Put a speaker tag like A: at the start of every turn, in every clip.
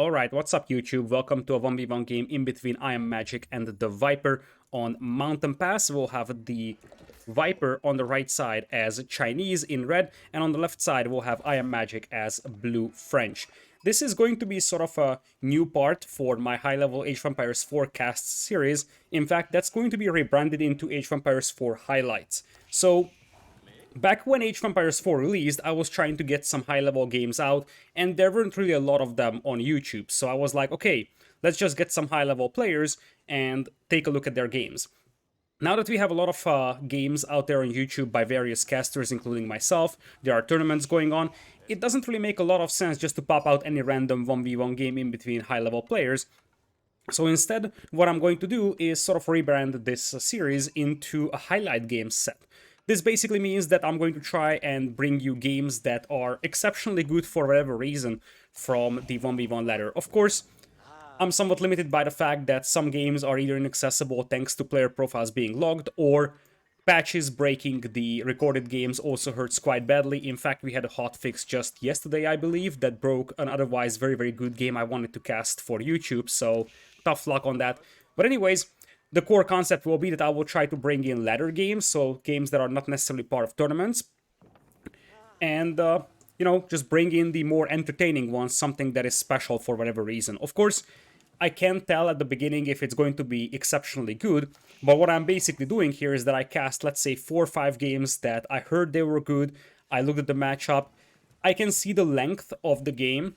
A: Alright, what's up YouTube? Welcome to a 1v1 game in between IAmMagic and the Viper on Mountain Pass. We'll have the Viper on the right side as Chinese in red, and on the left side we'll have IAmMagic as blue French. This is going to be sort of a new part for my high-level Age of Empires 4 cast series. In fact, that's going to be rebranded into Age of Empires 4 Highlights. So back when Age of Empires 4 released, I was trying to get some high-level games out, and there weren't really a lot of them on YouTube, so I was like, okay, let's just get some high-level players and take a look at their games. Now that we have a lot of games out there on YouTube by various casters, including myself, there are tournaments going on, it doesn't really make a lot of sense just to pop out any random 1v1 game in between high-level players. So instead, what I'm going to do is sort of rebrand this series into a highlight game set. This basically means that I'm going to try and bring you games that are exceptionally good for whatever reason from the 1v1 ladder. Of course, I'm somewhat limited by the fact that some games are either inaccessible thanks to player profiles being logged, or patches breaking the recorded games also hurts quite badly. In fact, we had a hotfix just yesterday, I believe, that broke an otherwise very good game I wanted to cast for YouTube, so tough luck on that. But anyways, the core concept will be that I will try to bring in ladder games, so games that are not necessarily part of tournaments, and, just bring in the more entertaining ones, something that is special for whatever reason. Of course, I can't tell at the beginning if it's going to be exceptionally good, but what I'm basically doing here is that I cast, let's say, 4 or 5 games that I heard they were good, I looked at the matchup, I can see the length of the game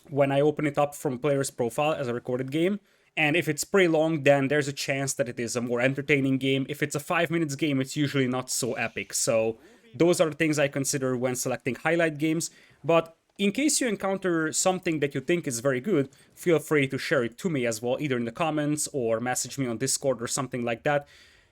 A: when I open it up from a player's profile as a recorded game, and if it's pretty long, then there's a chance that it is a more entertaining game. If it's a 5 minutes game, it's usually not so epic. So those are the things I consider when selecting highlight games. But in case you encounter something that you think is very good, feel free to share it to me as well, either in the comments or message me on Discord or something like that.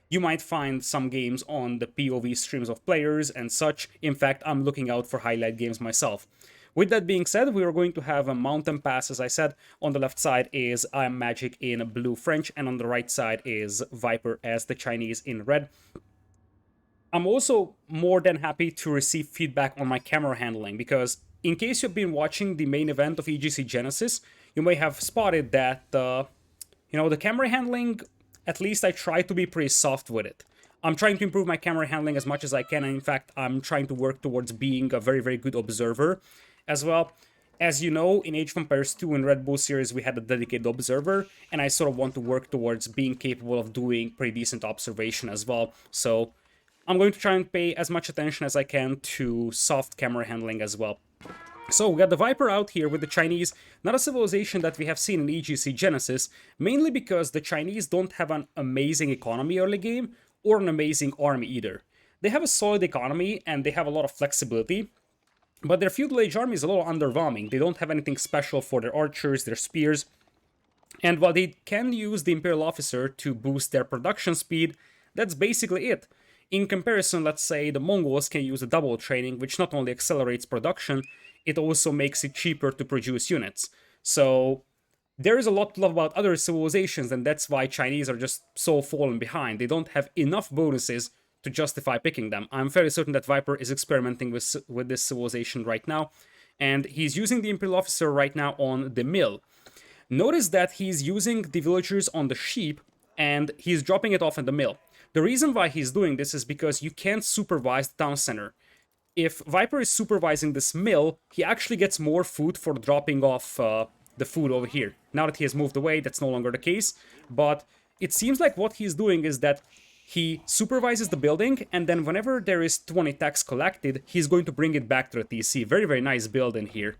A: You might find some games on the POV streams of players and such. In fact, I'm looking out for highlight games myself. With that being said, we are going to have a Mountain Pass, as I said. On the left side is IAmMagic in blue French, and on the right side is Viper as the Chinese in red. I'm also more than happy to receive feedback on my camera handling, because in case you've been watching the main event of EGC Genesis, you may have spotted that, the camera handling, at least I try to be pretty soft with it. I'm trying to improve my camera handling as much as I can, and in fact, I'm trying to work towards being a very good observer as well. As you know, in Age of Empires 2 in Red Bull series, we had a dedicated observer, and I sort of want to work towards being capable of doing pretty decent observation as well. So I'm going to try and pay as much attention as I can to soft camera handling as well. So we got the Viper out here with the Chinese, not a civilization that we have seen in EGC Genesis, mainly because the Chinese don't have an amazing economy early game, or an amazing army either. They have a solid economy, and they have a lot of flexibility, but their feudal age army is a little underwhelming. They don't have anything special for their archers, their spears, and while they can use the Imperial officer to boost their production speed, that's basically it. In comparison, let's say the Mongols can use a double training, which not only accelerates production, it also makes it cheaper to produce units. So there is a lot to love about other civilizations, and that's why Chinese are just so fallen behind. They don't have enough bonuses to justify picking them. I'm fairly certain that Viper is experimenting with this civilization right now, and he's using the Imperial officer right now on the mill. Notice that he's using the villagers on the sheep, and he's dropping it off in the mill. The reason why he's doing this is because you can't supervise the town center. If Viper is supervising this mill, he actually gets more food for dropping off the food over here. Now that he has moved away, that's no longer the case, but it seems like what he's doing is that he supervises the building, and then whenever there is 20 tax collected, he's going to bring it back to the TC. Very nice build in here.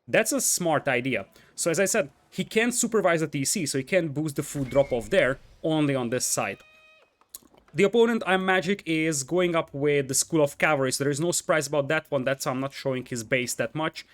A: That's a smart idea. So as I said, he can't supervise the TC, so he can't boost the food drop-off there, only on this side. The opponent, IAmMagic, is going up with the School of Cavalry, so there's no surprise about that one. That's why I'm not showing his base that much.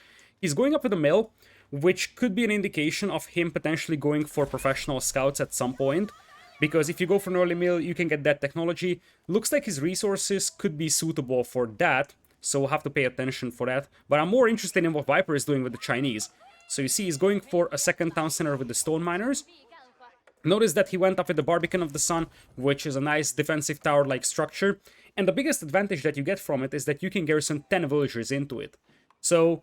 A: He's going up with a mill, which could be an indication of him potentially going for professional scouts at some point. Because if you go for an early mill, you can get that technology. Looks like his resources could be suitable for that, so we'll have to pay attention for that. But I'm more interested in what Viper is doing with the Chinese. So you see, he's going for a second town center with the stone miners. Notice that he went up with the Barbican of the Sun, which is a nice defensive tower-like structure. And the biggest advantage that you get from it is that you can garrison 10 villagers into it. So,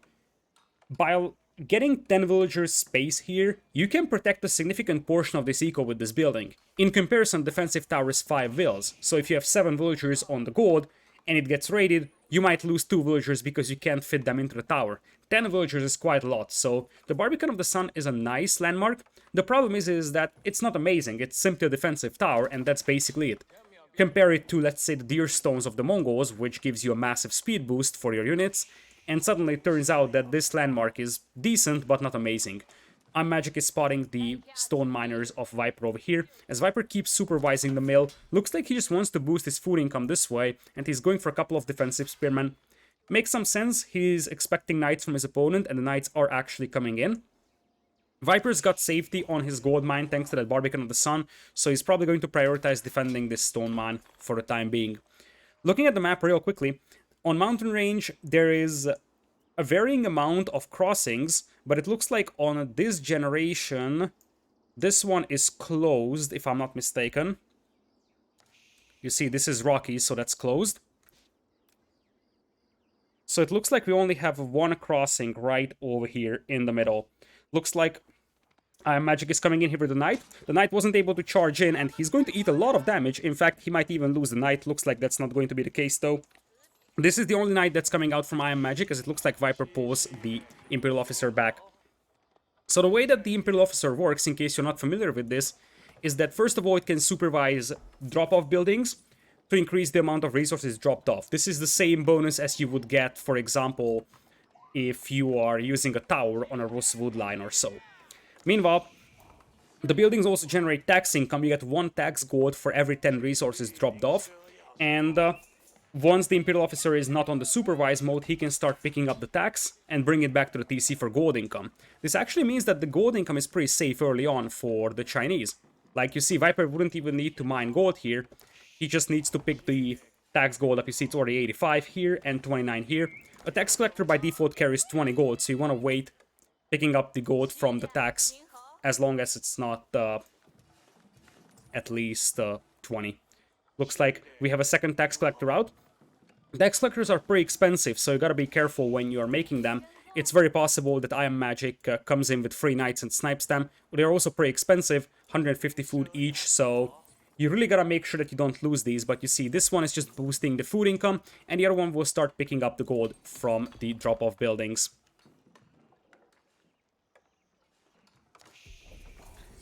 A: by getting 10 villagers space here, you can protect a significant portion of this eco with this building. In comparison, defensive tower is 5 vills, so if you have 7 villagers on the gold and it gets raided, you might lose 2 villagers because you can't fit them into the tower. 10 villagers is quite a lot, so the Barbican of the Sun is a nice landmark. The problem is that it's not amazing, it's simply a defensive tower, and that's basically it. Compare it to, let's say, the Deer Stones of the Mongols, which gives you a massive speed boost for your units, and suddenly it turns out that this landmark is decent, but not amazing. IAmMagic is spotting the stone miners of Viper over here, as Viper keeps supervising the mill. Looks like he just wants to boost his food income this way, and he's going for a couple of defensive spearmen. Makes some sense, he's expecting knights from his opponent, and the knights are actually coming in. Viper's got safety on his gold mine thanks to that Barbican of the Sun, so he's probably going to prioritize defending this stone mine for the time being. Looking at the map real quickly, on Mountain Range there is a varying amount of crossings, but it looks like on this generation, this one is closed, if I'm not mistaken. You see, this is rocky, so that's closed. So it looks like we only have one crossing right over here in the middle. Looks like IAmMagic is coming in here with the knight. The knight wasn't able to charge in, and he's going to eat a lot of damage. In fact, he might even lose the knight. Looks like that's not going to be the case, though. This is the only knight that's coming out from IAmMagic, as it looks like Viper pulls the Imperial Officer back. So the way that the Imperial Officer works, in case you're not familiar with this, is that first of all it can supervise drop-off buildings to increase the amount of resources dropped off. This is the same bonus as you would get, for example, if you are using a tower on a Rosewood line or so. Meanwhile, the buildings also generate tax income. You get 1 tax gold for every 10 resources dropped off, and once the Imperial Officer is not on the supervised mode, he can start picking up the tax and bring it back to the TC for gold income. This actually means that the gold income is pretty safe early on for the Chinese. Like you see, Viper wouldn't even need to mine gold here. He just needs to pick the tax gold up. You see it's already 85 here and 29 here. A tax collector by default carries 20 gold, so you want to wait picking up the gold from the tax as long as it's not at least 20. Looks like we have a second tax collector out. Tax collectors are pretty expensive, so you gotta be careful when you are making them. It's very possible that IAmMagic comes in with 3 knights and snipes them. But they're also pretty expensive, 150 food each, so you really gotta make sure that you don't lose these. But you see, this one is just boosting the food income, and the other one will start picking up the gold from the drop-off buildings.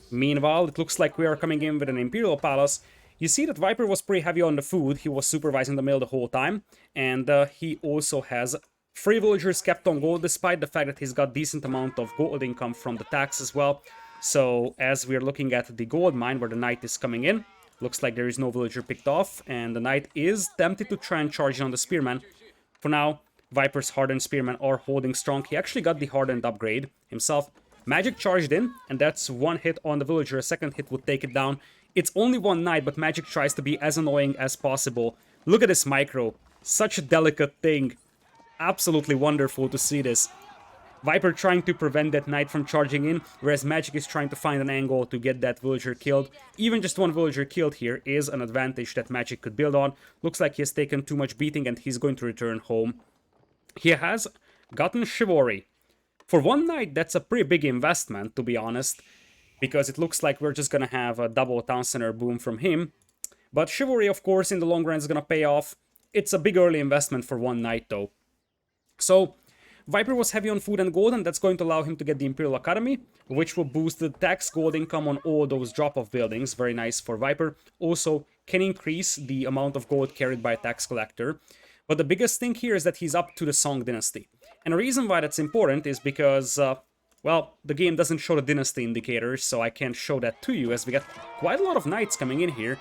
A: Meanwhile, it looks like we are coming in with an Imperial Palace. You see that Viper was pretty heavy on the food. He was supervising the mill the whole time, and he also has 3 villagers kept on gold, despite the fact that he's got decent amount of gold income from the tax as well. So as we're looking at the gold mine where the knight is coming in, looks like there is no villager picked off, and the knight is tempted to try and charge in on the spearman. For now, Viper's hardened spearmen are holding strong. He actually got the hardened upgrade himself. Magic charged in, and that's 1 hit on the villager. A second hit would take it down. It's only 1 knight, but Magic tries to be as annoying as possible. Look at this micro. Such a delicate thing. Absolutely wonderful to see this. Viper trying to prevent that knight from charging in, whereas Magic is trying to find an angle to get that villager killed. Even just 1 villager killed here is an advantage that Magic could build on. Looks like he has taken too much beating and he's going to return home. He has gotten Chivalry. For 1 knight, that's a pretty big investment, to be honest, because it looks like we're just gonna have a double town center boom from him. But Chivalry, of course, in the long run is gonna pay off. It's a big early investment for 1 knight, though. So, Viper was heavy on food and gold, and that's going to allow him to get the Imperial Academy, which will boost the tax gold income on all those drop-off buildings. Very nice for Viper. Also, can increase the amount of gold carried by a tax collector. But the biggest thing here is that he's up to the Song Dynasty. And the reason why that's important is because, well, the game doesn't show the Dynasty indicators, so I can't show that to you, as we got quite a lot of knights coming in here.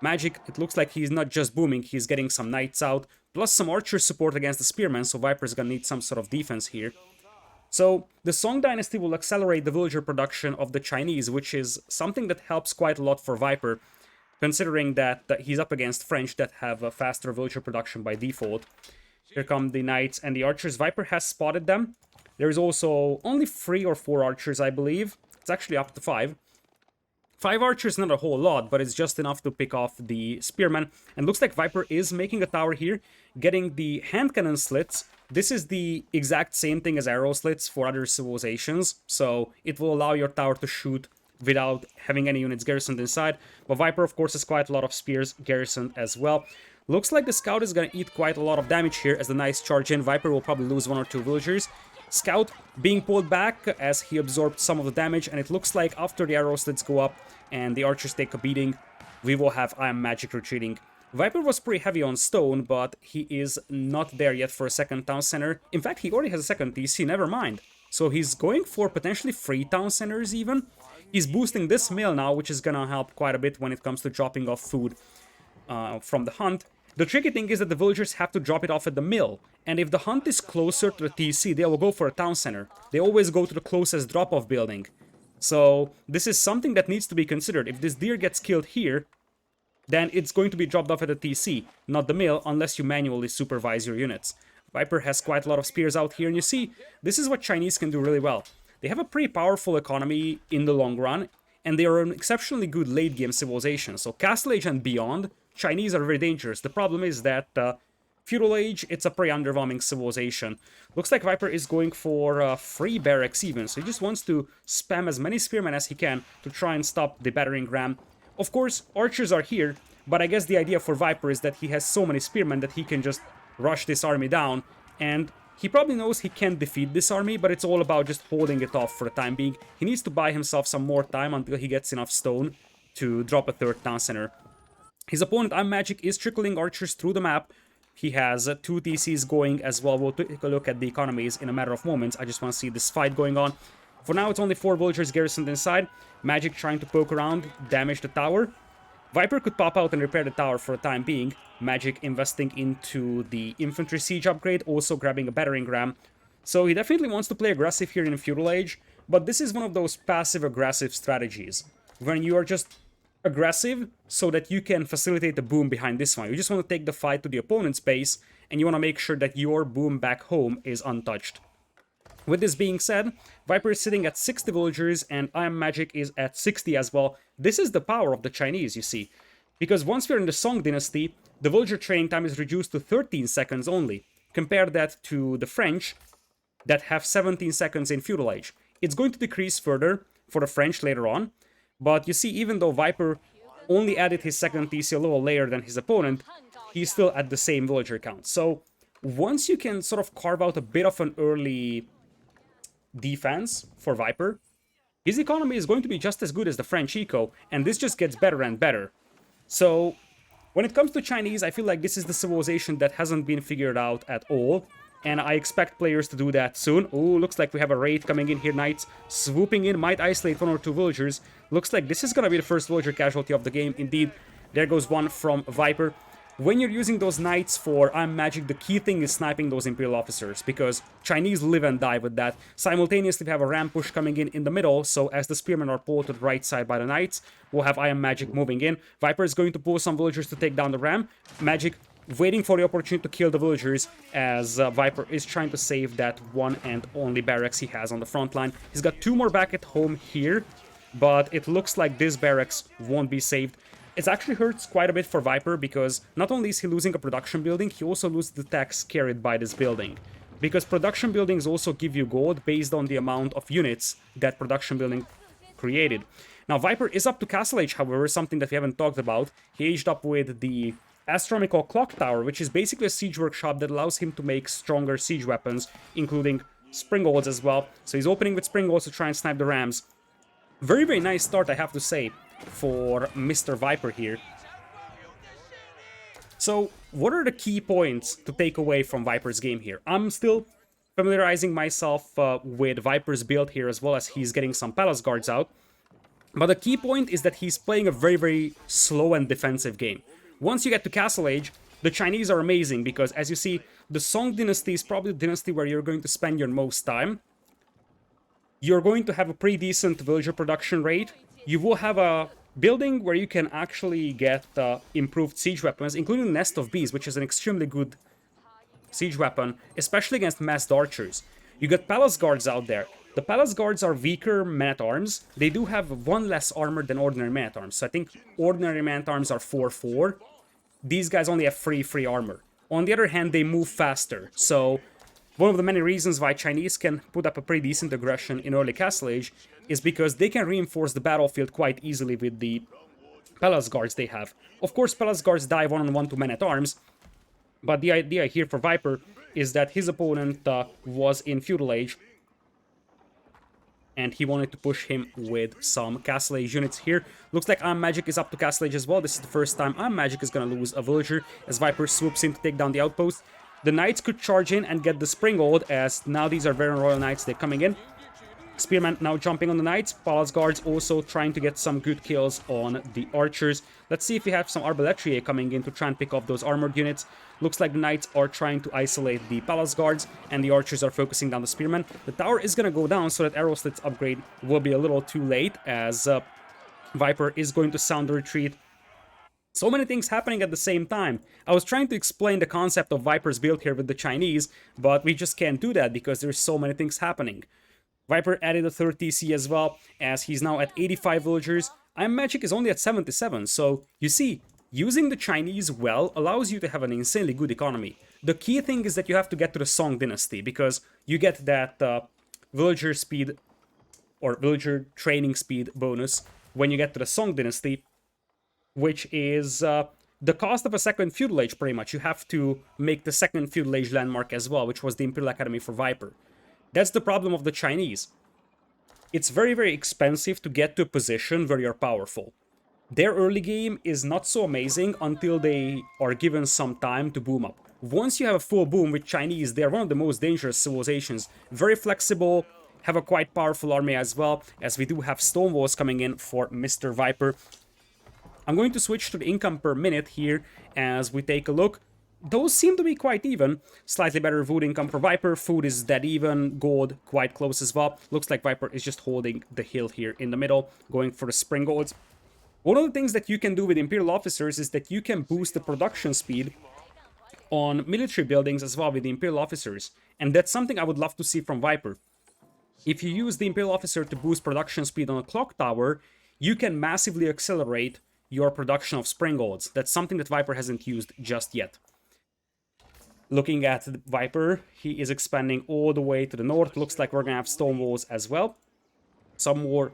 A: Magic, it looks like he's not just booming, he's getting some knights out, plus some archer support against the spearmen, so Viper's gonna need some sort of defense here. So, the Song Dynasty will accelerate the villager production of the Chinese, which is something that helps quite a lot for Viper, considering that he's up against French that have a faster villager production by default. Here come the knights and the archers. Viper has spotted them. There's also only 3 or 4 archers, I believe. It's actually up to 5. 5 archers, not a whole lot, but it's just enough to pick off the spearmen. And looks like Viper is making a tower here, getting the hand cannon slits this is the exact same thing as arrow slits for other civilizations, so it will allow your tower to shoot without having any units garrisoned inside. But Viper, of course, has quite a lot of spears garrisoned as well. Looks like the Scout is going to eat quite a lot of damage here as the Knights charge in. Viper will probably lose 1 or 2 villagers. Scout being pulled back as he absorbed some of the damage, and it looks like after the arrow slits go up and the archers take a beating, we will have IAmMagic retreating. Viper was pretty heavy on stone, but he is not there yet for a second town center. In fact, he already has a second TC, never mind. So he's going for potentially 3 town centers even. He's boosting this mill now, which is gonna help quite a bit when it comes to dropping off food from the hunt. The tricky thing is that the villagers have to drop it off at the mill, and if the hunt is closer to the TC, they will go for a town center. They always go to the closest drop-off building. So this is something that needs to be considered. If this deer gets killed here, then it's going to be dropped off at the TC, not the mill, unless you manually supervise your units. Viper has quite a lot of spears out here, and you see, this is what Chinese can do really well. They have a pretty powerful economy in the long run, and they are an exceptionally good late-game civilization. So Castle Age and beyond, Chinese are very dangerous. The problem is that Feudal Age, it's a pretty underwhelming civilization. Looks like Viper is going for 3 barracks even, so he just wants to spam as many spearmen as he can to try and stop the battering ram. Of course, archers are here, but I guess the idea for Viper is that he has so many spearmen that he can just rush this army down, and he probably knows he can't defeat this army, but it's all about just holding it off for the time being. He needs to buy himself some more time until he gets enough stone to drop a 3rd town center. His opponent, IAmMagic, is trickling archers through the map. He has 2 TCs going as well. We'll take a look at the economies in a matter of moments. I just want to see this fight going on. For now, it's only 4 villagers garrisoned inside. Magic trying to poke around, damage the tower. Viper could pop out and repair the tower for the time being. Magic investing into the infantry siege upgrade, also grabbing a battering ram. So he definitely wants to play aggressive here in Feudal Age, but this is one of those passive-aggressive strategies, when you are just aggressive so that you can facilitate the boom behind this one. You just want to take the fight to the opponent's base, and you want to make sure that your boom back home is untouched. With this being said, Viper is sitting at 60 villagers and IAmMagic is at 60 as well. This is the power of the Chinese, you see. Because once we're in the Song Dynasty, the villager training time is reduced to 13 seconds only. Compare that to the French, that have 17 seconds in Feudal Age. It's going to decrease further for the French later on, but you see, even though Viper only added his second TC a little later than his opponent, he's still at the same villager count. So once you can sort of carve out a bit of an early defense for Viper, his economy is going to be just as good as the French eco, and this just gets better and better. So when it comes to Chinese, I feel like this is the civilization that hasn't been figured out at all, and I expect players to do that soon. Ooh, looks like we have a raid coming in here. Knights swooping in, might isolate 1 or 2 villagers. Looks like this is gonna be the first villager casualty of the game. Indeed, there goes one from Viper. When you're using those knights for IAmMagic, the key thing is sniping those Imperial officers, because Chinese live and die with that. Simultaneously, we have a ram push coming in the middle, so as the spearmen are pulled to the right side by the knights, we'll have IAmMagic moving in. Viper is going to pull some villagers to take down the ram. Magic waiting for the opportunity to kill the villagers, as Viper is trying to save that one and only barracks he has on the front line. He's got 2 more back at home here, but it looks like this barracks won't be saved. It actually hurts quite a bit for Viper, because not only is he losing a production building, he also loses the tax carried by this building. Because production buildings also give you gold based on the amount of units that production building created. Now Viper is up to Castle Age, however, something that we haven't talked about. He aged up with the Astronomical Clock Tower, which is basically a siege workshop that allows him to make stronger siege weapons, including springolds as well. So he's opening with springolds to try and snipe the rams. Very, very nice start, I have to say, for Mr. Viper here. So, what are the key points to take away from Viper's game here? I'm still familiarizing myself with Viper's build here, as well as he's getting some Palace Guards out. But the key point is that he's playing a very, very slow and defensive game. Once you get to Castle Age, the Chinese are amazing, because as you see, the Song Dynasty is probably the dynasty where you're going to spend your most time. You're going to have a pretty decent villager production rate. You will have a building where you can actually get improved siege weapons, including Nest of Bees, which is an extremely good siege weapon, especially against massed archers. You got Palace Guards out there. The Palace Guards are weaker men-at-arms. They do have 1 less armor than ordinary men-at-arms. So I think ordinary men-at-arms are 4-4. These guys only have 3 free armor. On the other hand, they move faster. So One of the many reasons why Chinese can put up a pretty decent aggression in early Castle Age is because they can reinforce the battlefield quite easily with the Palace Guards they have. Of course, Palace Guards die one-on-one to men-at-arms, but the idea here for Viper is that his opponent was in Feudal Age, and he wanted to push him with some Castle Age units here. Looks like IAmMagic is up to Castle Age as well. This is the first time IAmMagic is going to lose a villager as Viper swoops in to take down the outpost. The Knights could charge in and get the Springald, as now these are Veteran Royal Knights, they're coming in. Spearman now jumping on the Knights. Palace Guards also trying to get some good kills on the Archers. Let's see if we have some Arbaletier coming in to try and pick off those armored units. Looks like the Knights are trying to isolate the Palace Guards, and the Archers are focusing down the Spearmen. The tower is going to go down, so that Arrow Slit's upgrade will be a little too late, as Viper is going to sound the retreat. So many things happening at the same time. I was trying to explain the concept of Viper's build here with the Chinese, but we just can't do that because there's so many things happening. Viper added a third TC as well, as he's now at 85 villagers. IAmMagic is only at 77, so you see, using the Chinese well allows you to have an insanely good economy. The key thing is that you have to get to the Song Dynasty, because you get that villager speed, or villager training speed bonus when you get to the Song Dynasty, which is the cost of a second Feudal Age, pretty much. You have to make the second Feudal Age landmark as well, which was the Imperial Academy for Viper. That's the problem of the Chinese. It's very, very expensive to get to a position where you're powerful. Their early game is not so amazing until they are given some time to boom up. Once you have a full boom with Chinese, they're one of the most dangerous civilizations. Very flexible, have a quite powerful army as well, as we do have stone walls coming in for Mr. Viper. I'm going to switch to the income per minute here as we take a look. Those seem to be quite even. Slightly better food income for Viper. Food is dead even. Gold quite close as well. Looks like Viper is just holding the hill here in the middle, going for the spring golds. One of the things that you can do with Imperial officers is that you can boost the production speed on military buildings as well with the Imperial officers. And that's something I would love to see from Viper. If you use the Imperial officer to boost production speed on a clock tower, you can massively accelerate your production of spring golds. That's something that Viper hasn't used just yet. Looking at Viper, he is expanding all the way to the north. Looks like we're going to have stone walls as well. Some more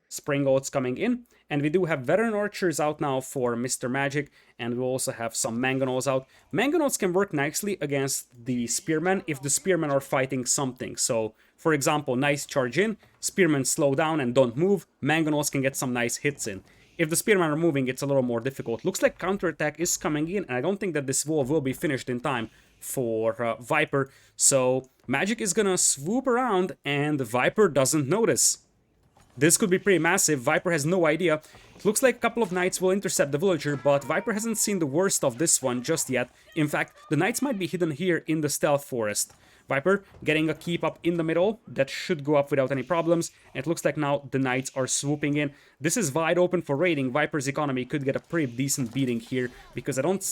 A: spring golds coming in. And we do have veteran archers out now for Mr. Magic. And we also have some mangonels out. Mangonels can work nicely against the spearmen if the spearmen are fighting something. So, for example, Knights charge in, spearmen slow down and don't move. Mangonels can get some nice hits in. If the spearmen are moving, it's a little more difficult. Looks like counterattack is coming in, and I don't think that this wall will be finished in time for Viper. So Magic is gonna swoop around, and Viper doesn't notice. This could be pretty massive. Viper has no idea. It looks like a couple of Knights will intercept the villager, but Viper hasn't seen the worst of this one just yet. In fact, the Knights might be hidden here in the stealth forest. Viper getting a keep up in the middle. That should go up without any problems. And it looks like now the Knights are swooping in. This is wide open for raiding. Viper's economy could get a pretty decent beating here, because I don't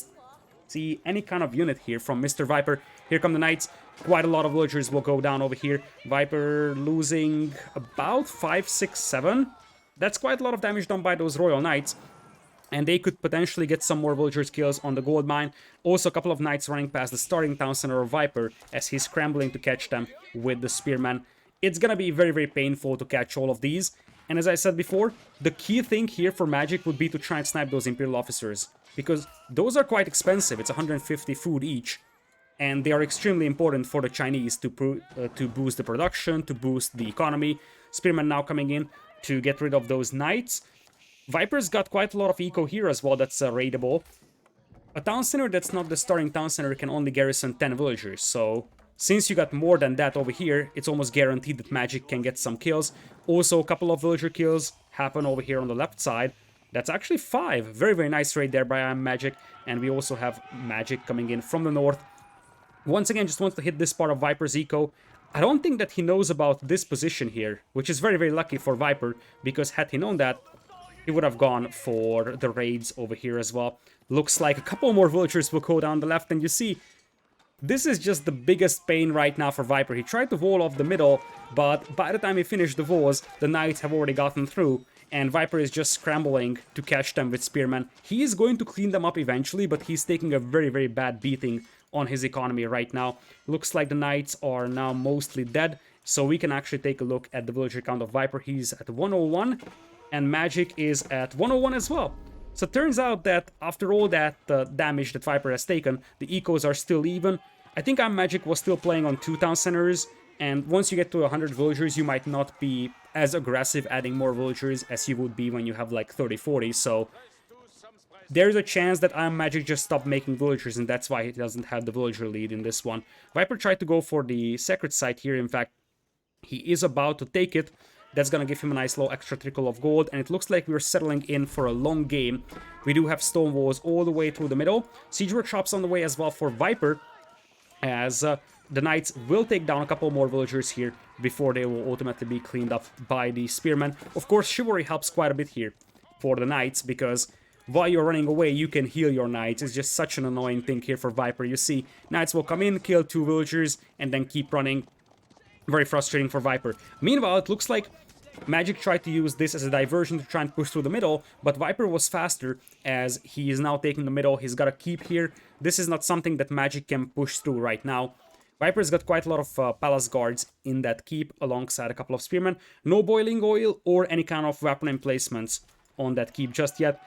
A: see any kind of unit here from Mr. Viper. Here come the Knights. Quite a lot of villagers will go down over here. Viper losing about 5, 6, 7. That's quite a lot of damage done by those Royal Knights. And they could potentially get some more villagers kills on the gold mine. Also a couple of Knights running past the starting town center of Viper as he's scrambling to catch them with the spearman. It's gonna be very, very painful to catch all of these. And as I said before, the key thing here for Magic would be to try and snipe those Imperial officers, because those are quite expensive. It's 150 food each, and they are extremely important for the Chinese to boost the production, to boost the economy. Spearman now coming in to get rid of those Knights. Viper's got quite a lot of eco here as well that's raidable. A town center that's not the starting town center can only garrison 10 villagers, so since you got more than that over here, it's almost guaranteed that Magic can get some kills. Also, a couple of villager kills happen over here on the left side. That's actually 5. Very, very nice raid there by IAmMagic. And we also have Magic coming in from the north. Once again, just wants to hit this part of Viper's eco. I don't think that he knows about this position here, which is very, very lucky for Viper, because had he known that, he would have gone for the raids over here as well. Looks like a couple more villagers will go down the left, and you see, this is just the biggest pain right now for Viper. He tried to wall off the middle, but by the time he finished the walls, the Knights have already gotten through, and Viper is just scrambling to catch them with Spearman. He is going to clean them up eventually, but he's taking a very, very bad beating on his economy right now. Looks like the knights are now mostly dead, so we can actually take a look at the villager count of Viper. He's at 101, and Magic is at 101 as well. So it turns out that after all that damage that Viper has taken, the ecos are still even. I think IAmMagic was still playing on 2 town centers, and once you get to 100 villagers, you might not be as aggressive adding more villagers as you would be when you have like 30-40, so there's a chance that IAmMagic just stopped making villagers, and that's why he doesn't have the villager lead in this one. Viper tried to go for the sacred site here. In fact, he is about to take it. That's gonna give him a nice little extra trickle of gold, and it looks like we're settling in for a long game. We do have stone walls all the way through the middle. Siege workshops on the way as well for Viper, as the knights will take down a couple more villagers here before they will ultimately be cleaned up by the spearmen. Of course, chivalry helps quite a bit here for the knights, because while you're running away, you can heal your knights. It's just such an annoying thing here for Viper. You see, knights will come in, kill 2 villagers, and then keep running. Very frustrating for Viper. Meanwhile, it looks like Magic tried to use this as a diversion to try and push through the middle, but Viper was faster, as he is now taking the middle. He's got a keep here. This is not something that Magic can push through right now. Viper's got quite a lot of palace guards in that keep, alongside a couple of spearmen. No boiling oil or any kind of weapon emplacements on that keep just yet.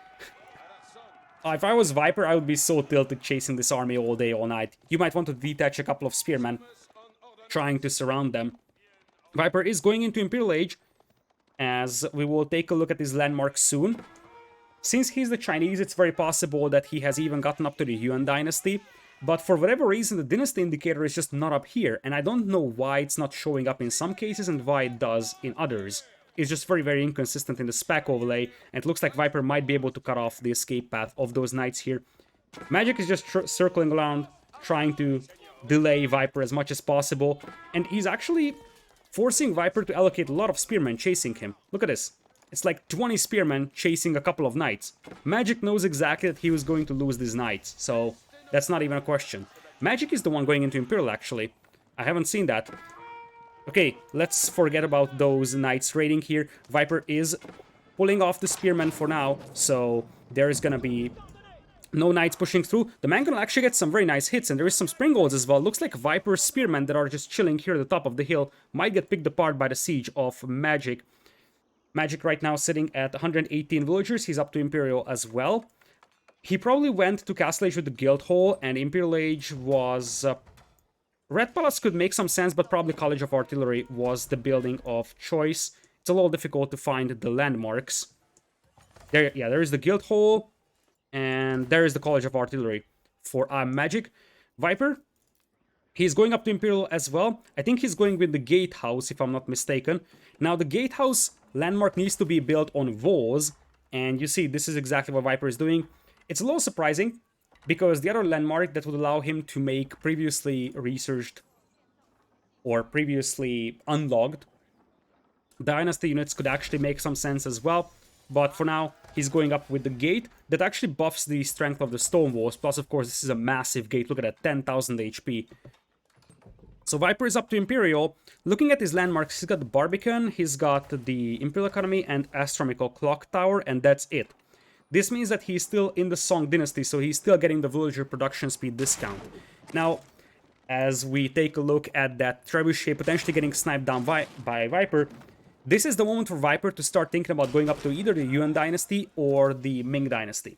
A: If I was Viper, I would be so tilted chasing this army all day, all night. You might want to detach a couple of spearmen, trying to surround them. Viper is going into Imperial Age, as we will take a look at his landmark soon. Since he's the Chinese, it's very possible that he has even gotten up to the Yuan dynasty, but for whatever reason, the dynasty indicator is just not up here, and I don't know why it's not showing up in some cases and why it does in others. It's just very, very inconsistent in the spec overlay, and it looks like Viper might be able to cut off the escape path of those knights here. Magic is just circling around, trying to delay Viper as much as possible, and he's actually forcing Viper to allocate a lot of spearmen chasing him. Look at this. It's like 20 spearmen chasing a couple of knights. Magic knows exactly that he was going to lose these knights, so that's not even a question. Magic is the one going into Imperial, actually. I haven't seen that. Okay, let's forget about those knights raiding here. Viper is pulling off the spearmen for now, so there is gonna be no knights pushing through. The man can actually get some very nice hits, and there is some springolds as well. Looks like Viper's spearmen that are just chilling here at the top of the hill might get picked apart by the siege of Magic. Magic right now sitting at 118 villagers. He's up to Imperial as well. He probably went to Castle Age with the Guild Hall, and Imperial Age was... Red Palace could make some sense, but probably College of Artillery was the building of choice. It's a little difficult to find the landmarks. There is the Guild Hall, and there is the College of Artillery for IAmMagic. Viper, he's going up to Imperial as well. I think he's going with the Gatehouse, if I'm not mistaken. Now, the Gatehouse landmark needs to be built on walls, and you see, this is exactly what Viper is doing. It's a little surprising, because the other landmark that would allow him to make previously researched or previously unlocked dynasty units could actually make some sense as well. But for now, he's going up with the gate that actually buffs the strength of the stone walls. Plus, of course, this is a massive gate. Look at that, 10,000 HP. So Viper is up to Imperial. Looking at his landmarks, he's got the Barbican, he's got the Imperial Economy and Astronomical Clock Tower, and that's it. This means that he's still in the Song Dynasty, so he's still getting the villager production speed discount. Now, as we take a look at that Trebuchet potentially getting sniped down by Viper, this is the moment for Viper to start thinking about going up to either the Yuan Dynasty or the Ming Dynasty.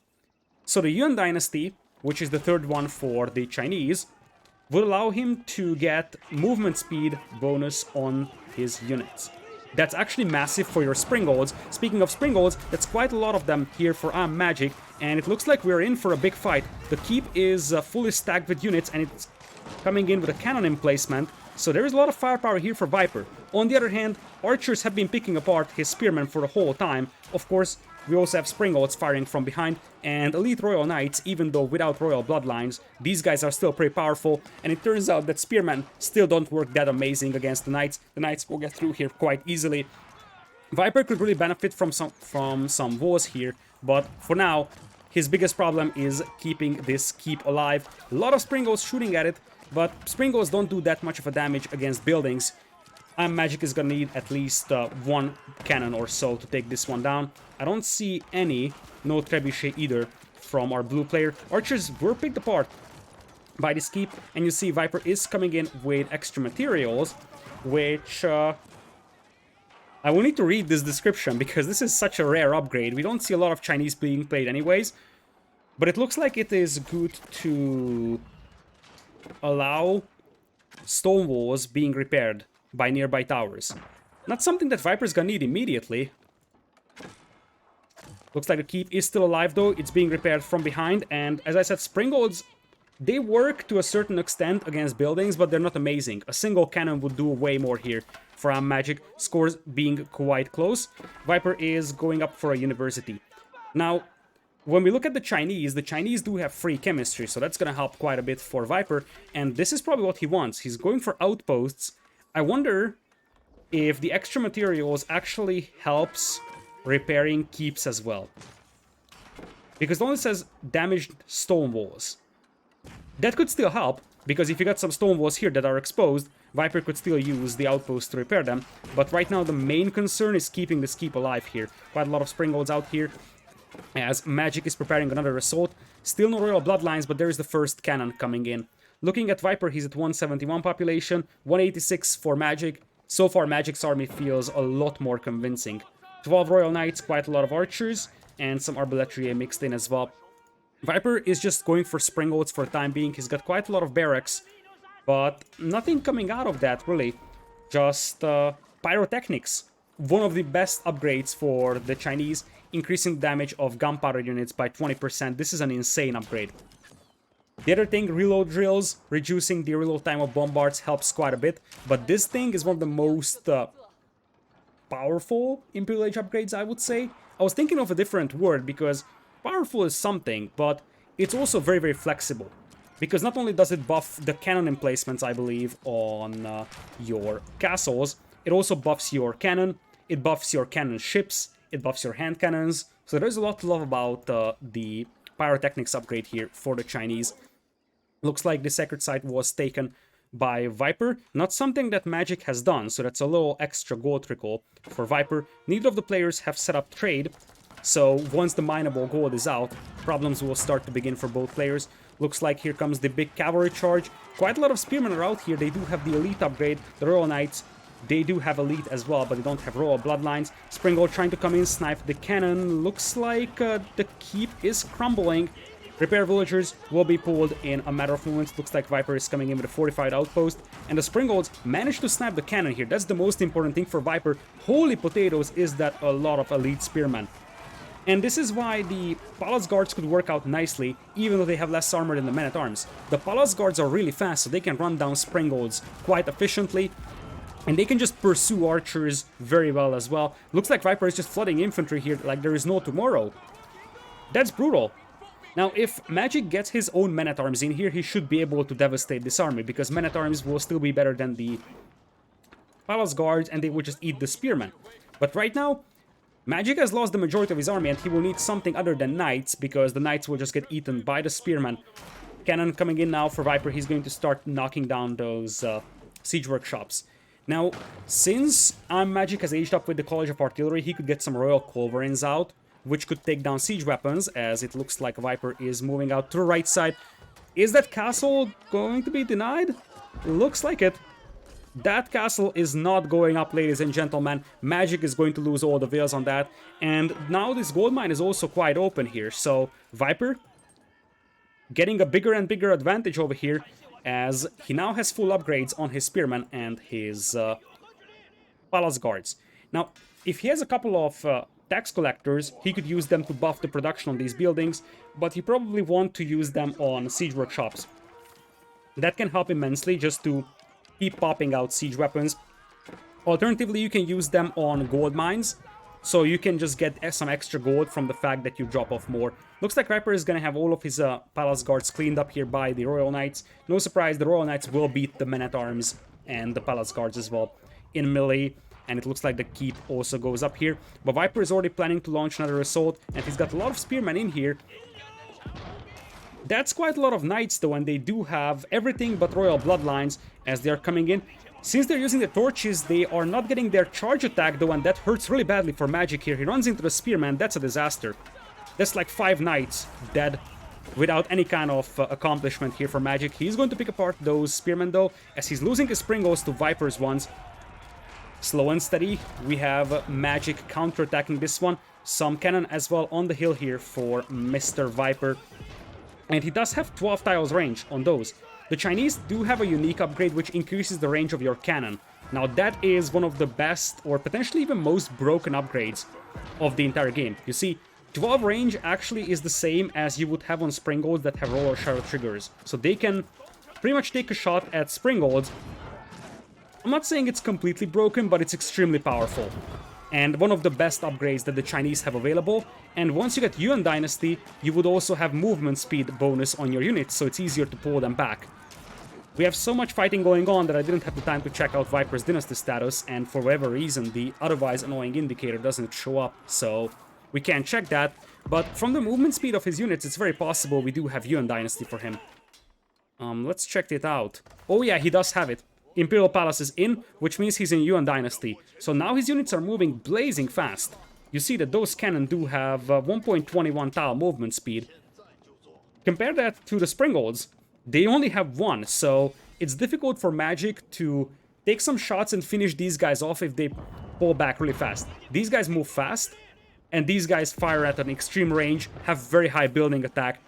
A: So the Yuan Dynasty, which is the third one for the Chinese, will allow him to get movement speed bonus on his units. That's actually massive for your Springolds. Speaking of Springolds, that's quite a lot of them here for IAmMagic, and it looks like we're in for a big fight. The keep is fully stacked with units, and it's coming in with a cannon emplacement, so there is a lot of firepower here for Viper. On the other hand, archers have been picking apart his spearmen for the whole time. Of course, we also have Springolds firing from behind, and Elite Royal Knights, even though without Royal Bloodlines, these guys are still pretty powerful, and it turns out that Spearmen still don't work that amazing against the Knights. The Knights will get through here quite easily. Viper could really benefit from some walls here, but for now, his biggest problem is keeping this keep alive. A lot of Springolds shooting at it, but Springolds don't do that much of a damage against buildings. IAmMagic is gonna need at least one cannon or so to take this one down. I don't see any, no trebuchet either from our blue player. Archers were picked apart by this keep, and you see Viper is coming in with extra materials, which I will need to read this description because this is such a rare upgrade. We don't see a lot of Chinese being played anyways, but it looks like it is good to allow stone walls being repaired by nearby towers. Not something that Viper's gonna need immediately. Looks like the keep is still alive though, it's being repaired from behind, and as I said, Springolds, they work to a certain extent against buildings, but they're not amazing. A single cannon would do way more here for AoE scores being quite close. Viper is going up for a university. Now, when we look at the Chinese do have free chemistry, so that's gonna help quite a bit for Viper, and this is probably what he wants. He's going for outposts. I wonder if the extra materials actually helps repairing keeps as well. Because it only says damaged stone walls. That could still help, because if you got some stone walls here that are exposed, Viper could still use the outpost to repair them. But right now the main concern is keeping this keep alive here. Quite a lot of Springolds out here, as Magic is preparing another assault. Still no Royal Bloodlines, but there is the first cannon coming in. Looking at Viper, he's at 171 population, 186 for Magic. So far Magic's army feels a lot more convincing. 12 Royal Knights, quite a lot of archers, and some Arbaletier mixed in as well. Viper is just going for Springolds for the time being. He's got quite a lot of barracks, but nothing coming out of that, really. Just Pyrotechnics. One of the best upgrades for the Chinese, increasing the damage of gunpowder units by 20%. This is an insane upgrade. The other thing, reload drills, reducing the reload time of bombards helps quite a bit, but this thing is one of the most powerful Imperial Age upgrades, I would say. I was thinking of a different word, because powerful is something, but it's also very, very flexible. Because not only does it buff the cannon emplacements, I believe, on your castles, it also buffs your cannon, it buffs your cannon ships, it buffs your hand cannons. So there's a lot to love about the Pyrotechnics upgrade here for the Chinese. Looks like the Sacred Site was taken by Viper. Not something that Magic has done, so that's a little extra gold trickle for Viper. Neither of the players have set up trade, so once the mineable gold is out, problems will start to begin for both players. Looks like here comes the big cavalry charge. Quite a lot of spearmen are out here. They do have the elite upgrade. The Royal Knights, they do have elite as well, but they don't have Royal Bloodlines. Springald trying to come in, snipe the cannon. Looks like the keep is crumbling. Repair villagers will be pulled in a matter of moments. Looks like Viper is coming in with a fortified outpost. And the Springolds managed to snipe the cannon here. That's the most important thing for Viper. Holy potatoes, is that a lot of elite spearmen. And this is why the Palace Guards could work out nicely, even though they have less armor than the Men-at-Arms. The Palace Guards are really fast, so they can run down Springolds quite efficiently. And they can just pursue archers very well as well. Looks like Viper is just flooding infantry here like there is no tomorrow. That's brutal. Now, if Magic gets his own Men-at-Arms in here, he should be able to devastate this army, because Men-at-Arms will still be better than the Palace Guards, and they will just eat the Spearmen. But right now, Magic has lost the majority of his army, and he will need something other than Knights, because the Knights will just get eaten by the Spearmen. Cannon coming in now for Viper. He's going to start knocking down those siege workshops. Now, since IAmMagic has aged up with the College of Artillery, he could get some Royal Culverins out, which could take down siege weapons, as it looks like Viper is moving out to the right side. Is that castle going to be denied? Looks like it. That castle is not going up, ladies and gentlemen. Magic is going to lose all the villas on that. And now this gold mine is also quite open here. So Viper getting a bigger and bigger advantage over here, as he now has full upgrades on his spearmen and his Palace Guards. Now, if he has a couple of tax collectors, he could use them to buff the production on these buildings, but he probably wants to use them on siege workshops. That can help immensely, just to keep popping out siege weapons. Alternatively, you can use them on gold mines, so you can just get some extra gold from the fact that you drop off more. Looks like Viper is going to have all of his Palace Guards cleaned up here by the Royal Knights. No surprise, the Royal Knights will beat the Men-at-Arms and the Palace Guards as well in melee. And it looks like the keep also goes up here. But Viper is already planning to launch another assault, and he's got a lot of spearmen in here. That's quite a lot of knights though, and they do have everything but Royal Bloodlines as they are coming in. Since they're using the torches, they are not getting their charge attack though, and that hurts really badly for Magic here. He runs into the spearman, that's a disaster. That's like 5 knights dead. without any kind of accomplishment here for Magic. He's going to pick apart those Spearmen, though, as he's losing his Springles to Vipers ones. Slow and steady. We have Magic counter-attacking this one. Some cannon as well on the hill here for Mr. Viper. And he does have 12 tiles range on those. The Chinese do have a unique upgrade which increases the range of your cannon. Now that is one of the best, or potentially even most broken upgrades of the entire game. You see, 12 range actually is the same as you would have on Springolds that have Roller Shadow triggers. So they can pretty much take a shot at Springolds. I'm not saying it's completely broken, but it's extremely powerful. And one of the best upgrades that the Chinese have available. And once you get Yuan Dynasty, you would also have movement speed bonus on your units, so it's easier to pull them back. We have so much fighting going on that I didn't have the time to check out Viper's Dynasty status, and for whatever reason, the otherwise annoying indicator doesn't show up, so we can't check that. But from the movement speed of his units, it's very possible we do have Yuan Dynasty for him. Let's check it out. Oh yeah, he does have it. Imperial Palace is in, which means he's in Yuan Dynasty. So now his units are moving blazing fast. You see that those cannon do have 1.21 tile movement speed. Compare that to the Springolds. They only have 1, so it's difficult for Magic to take some shots and finish these guys off if they pull back really fast. These guys move fast, and these guys fire at an extreme range, have very high building attack,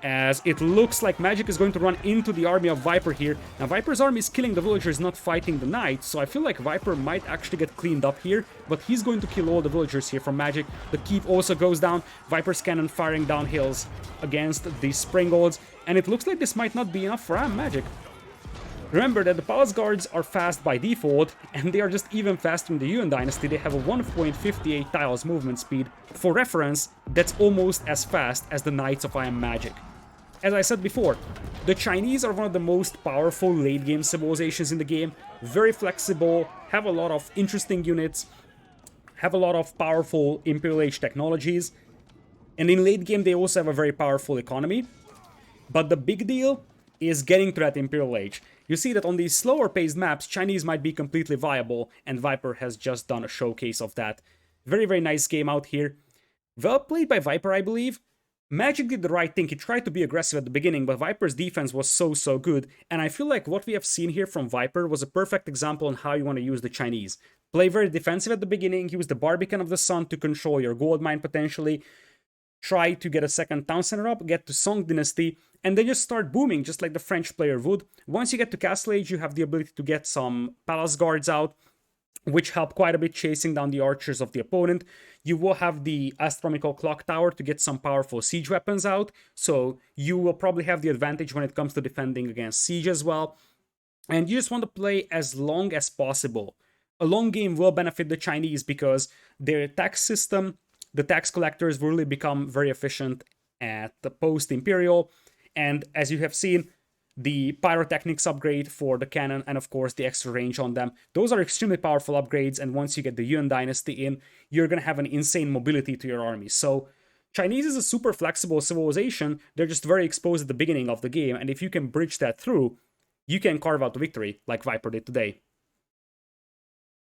A: as it looks like Magic is going to run into the army of Viper here. Now, Viper's army is killing the villagers, not fighting the knights, so I feel like Viper might actually get cleaned up here, but he's going to kill all the villagers here from Magic. The keep also goes down, Viper's cannon firing down hills against the Springolds, and it looks like this might not be enough for AoE Remember that the Palace Guards are fast by default, and they are just even faster in the Yuan Dynasty. They have a 1.58 tiles movement speed. For reference, that's almost as fast as the Knights of IAmMagic. As I said before, the Chinese are one of the most powerful late-game civilizations in the game. Very flexible, have a lot of interesting units, have a lot of powerful Imperial Age technologies, and in late game they also have a very powerful economy. But the big deal is getting to that Imperial Age. You see that on these slower paced maps, Chinese might be completely viable, and Viper has just done a showcase of that. Very, very nice game out here. Well played by Viper, I believe. Magic did the right thing. He tried to be aggressive at the beginning, but Viper's defense was so good, and I feel like what we have seen here from Viper was a perfect example on how you want to use the Chinese. Play very defensive at the beginning, use the Barbican of the Sun to control your gold mine potentially, try to get a second town center up, get to Song Dynasty, and then just start booming just like the French player would. Once you get to Castle Age, you have the ability to get some Palace Guards out, which help quite a bit chasing down the archers of the opponent. You will have the Astronomical Clock Tower to get some powerful siege weapons out, so you will probably have the advantage when it comes to defending against siege as well. And you just want to play as long as possible. A long game will benefit the Chinese because their tax system, the tax collectors will really become very efficient at the post-Imperial. And as you have seen, the pyrotechnics upgrade for the cannon and of course the extra range on them, those are extremely powerful upgrades, and once you get the Yuan Dynasty in, you're going to have an insane mobility to your army. So Chinese is a super flexible civilization. They're just very exposed at the beginning of the game, and if you can bridge that through, you can carve out the victory like Viper did today.